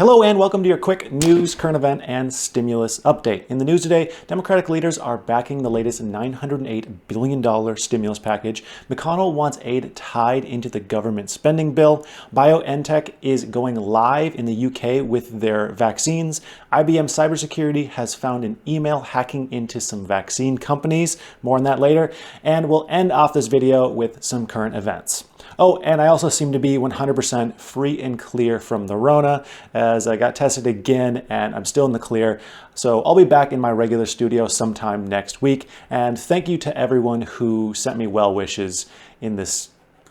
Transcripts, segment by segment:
Hello and welcome to your quick news, current event, and stimulus update. In the news today, Democratic leaders are backing the latest $908 billion stimulus package. McConnell wants aid tied into the government spending bill. BioNTech is going live in the UK with their vaccines. IBM Cybersecurity has found an email hacking into some vaccine companies. More on that later. And we'll end off this video with some current events. Oh, and I also seem to be 100% free and clear from the Rona, as I got tested again and I'm still in the clear. So I'll be back in my regular studio sometime next week. And thank you to everyone who sent me well wishes in this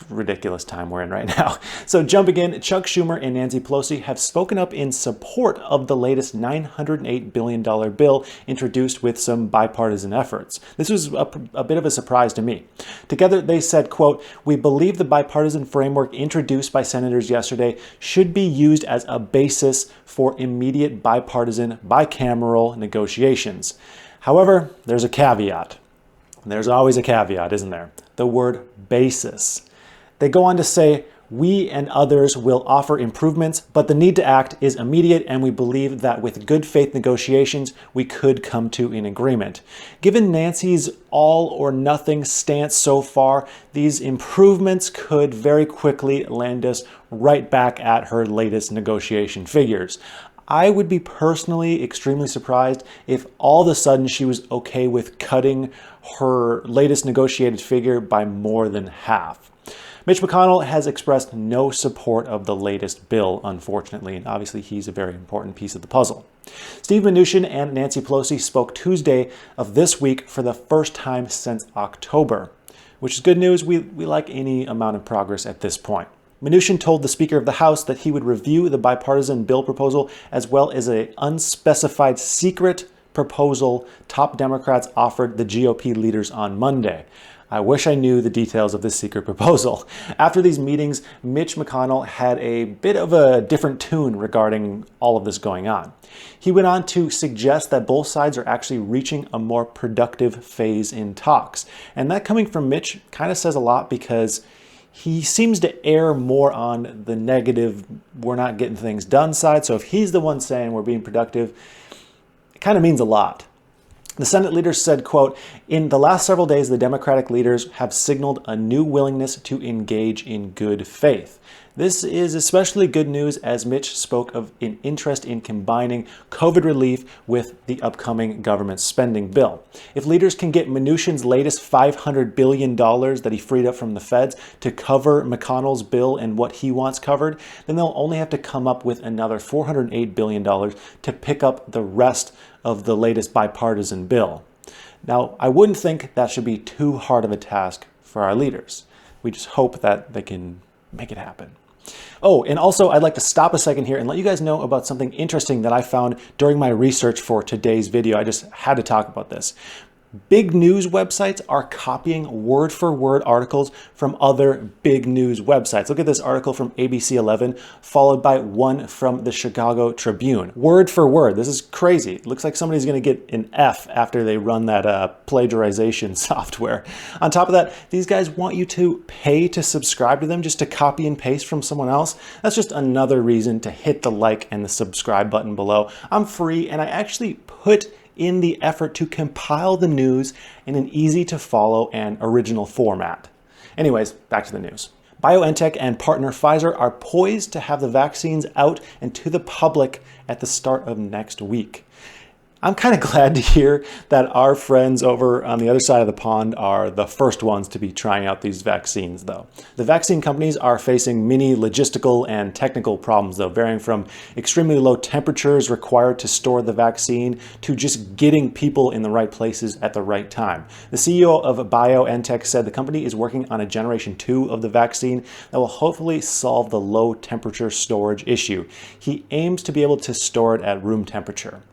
ridiculous time we're in right now. So jumping in, Chuck Schumer and Nancy Pelosi have spoken up in support of the latest $908 billion bill introduced with some bipartisan efforts. This was a bit of a surprise to me. Together they said, quote, "We believe the bipartisan framework introduced by senators yesterday should be used as a basis for immediate bipartisan, bicameral negotiations. However, there's a caveat. There's always a caveat, isn't there? The word basis." They go on to say, "We and others will offer improvements, but the need to act is immediate, and we believe that with good faith negotiations, we could come to an agreement." Given Nancy's all or nothing stance so far, these improvements could very quickly land us right back at her latest negotiation figures. I would be personally extremely surprised if all of a sudden she was okay with cutting her latest negotiated figure by more than half. Mitch McConnell has expressed no support of the latest bill, unfortunately, and obviously he's a very important piece of the puzzle. Steve Mnuchin and Nancy Pelosi spoke Tuesday of this week for the first time since October, which is good news. We like any amount of progress at this point. Mnuchin told the Speaker of the House that he would review the bipartisan bill proposal as well as an unspecified secret proposal top Democrats offered the GOP leaders on Monday. I wish I knew the details of this secret proposal. After these meetings, Mitch McConnell had a bit of a different tune regarding all of this going on. He went on to suggest that both sides are actually reaching a more productive phase in talks. And that coming from Mitch kind of says a lot, because he seems to err more on the negative, we're not getting things done side. So if he's the one saying we're being productive, it kind of means a lot. The Senate leaders said, quote, "In the last several days, the Democratic leaders have signaled a new willingness to engage in good faith. This is especially good news as Mitch spoke of an interest in combining COVID relief with the upcoming government spending bill. If leaders can get Mnuchin's latest $500 billion that he freed up from the feds to cover McConnell's bill and what he wants covered, then they'll only have to come up with another $408 billion to pick up the rest of the latest bipartisan bill. Now, I wouldn't think that should be too hard of a task for our leaders. We just hope that they can make it happen. Oh, and also I'd like to stop a second here and let you guys know about something interesting that I found during my research for today's video. I just had to talk about this. Big news websites are copying word for word articles from other big news websites. Look at this article from ABC 11, followed by one from the Chicago Tribune. Word for word. This is crazy. It looks like somebody's going to get an F after they run that plagiarization software. On top of that, these guys want you to pay to subscribe to them just to copy and paste from someone else. That's just another reason to hit the like and the subscribe button below. I'm free, and I actually put in the effort to compile the news in an easy to follow and original format. Anyways, back to the news. BioNTech and partner Pfizer are poised to have the vaccines out and to the public at the start of next week. I'm kind of glad to hear that our friends over on the other side of the pond are the first ones to be trying out these vaccines, though. The vaccine companies are facing many logistical and technical problems, though, varying from extremely low temperatures required to store the vaccine to just getting people in the right places at the right time. The CEO of BioNTech said the company is working on a generation 2 of the vaccine that will hopefully solve the low temperature storage issue. He aims to be able to store it at room temperature.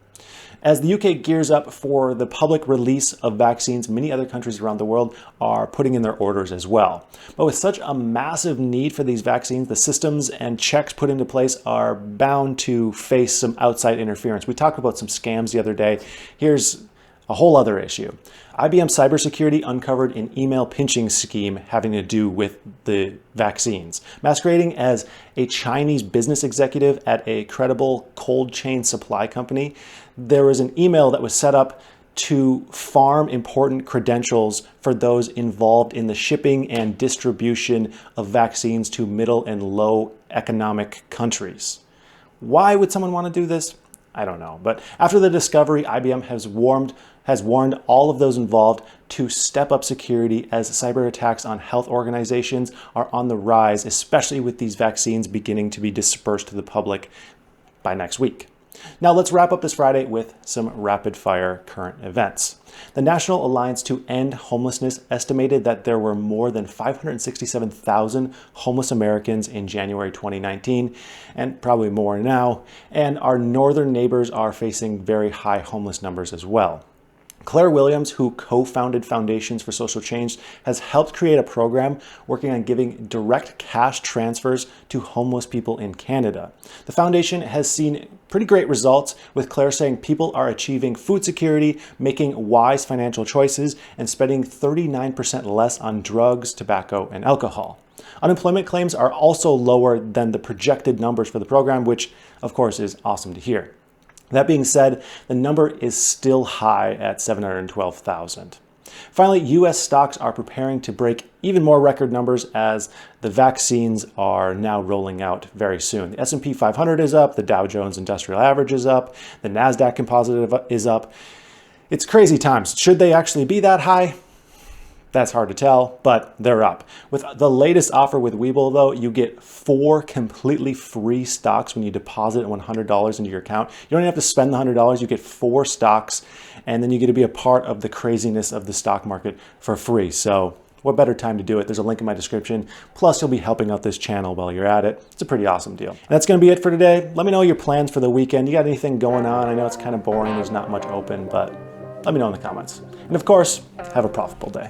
As the UK gears up for the public release of vaccines, many other countries around the world are putting in their orders as well. But with such a massive need for these vaccines, the systems and checks put into place are bound to face some outside interference. We talked about some scams the other day. Here's a whole other issue. IBM cybersecurity uncovered an email pinching scheme having to do with the vaccines. Masquerading as a Chinese business executive at a credible cold chain supply company, there was an email that was set up to farm important credentials for those involved in the shipping and distribution of vaccines to middle and low economic countries. Why would someone want to do this? I don't know. But after the discovery, IBM has warned all of those involved to step up security as cyber attacks on health organizations are on the rise, especially with these vaccines beginning to be dispersed to the public by next week. Now let's wrap up this Friday with some rapid fire current events. The National Alliance to End Homelessness estimated that there were more than 567,000 homeless Americans in January 2019, and probably more now, and our northern neighbors are facing very high homeless numbers as well. Claire Williams, who co-founded Foundations for Social Change, has helped create a program working on giving direct cash transfers to homeless people in Canada. The foundation has seen pretty great results, with Claire saying people are achieving food security, making wise financial choices, and spending 39% less on drugs, tobacco, and alcohol. Unemployment claims are also lower than the projected numbers for the program, which of course is awesome to hear. That being said, the number is still high at 712,000. Finally, U.S. stocks are preparing to break even more record numbers as the vaccines are now rolling out very soon. The S&P 500 is up, the Dow Jones Industrial Average is up, the NASDAQ Composite is up. It's crazy times. Should they actually be that high? That's hard to tell, but they're up. With the latest offer with Webull, though, you get 4 completely free stocks when you deposit $100 into your account. You don't even have to spend the $100. You get 4 stocks, and then you get to be a part of the craziness of the stock market for free. So what better time to do it? There's a link in my description. Plus, you'll be helping out this channel while you're at it. It's a pretty awesome deal. And that's going to be it for today. Let me know your plans for the weekend. You got anything going on? I know it's kind of boring. There's not much open, but let me know in the comments. And of course, have a profitable day.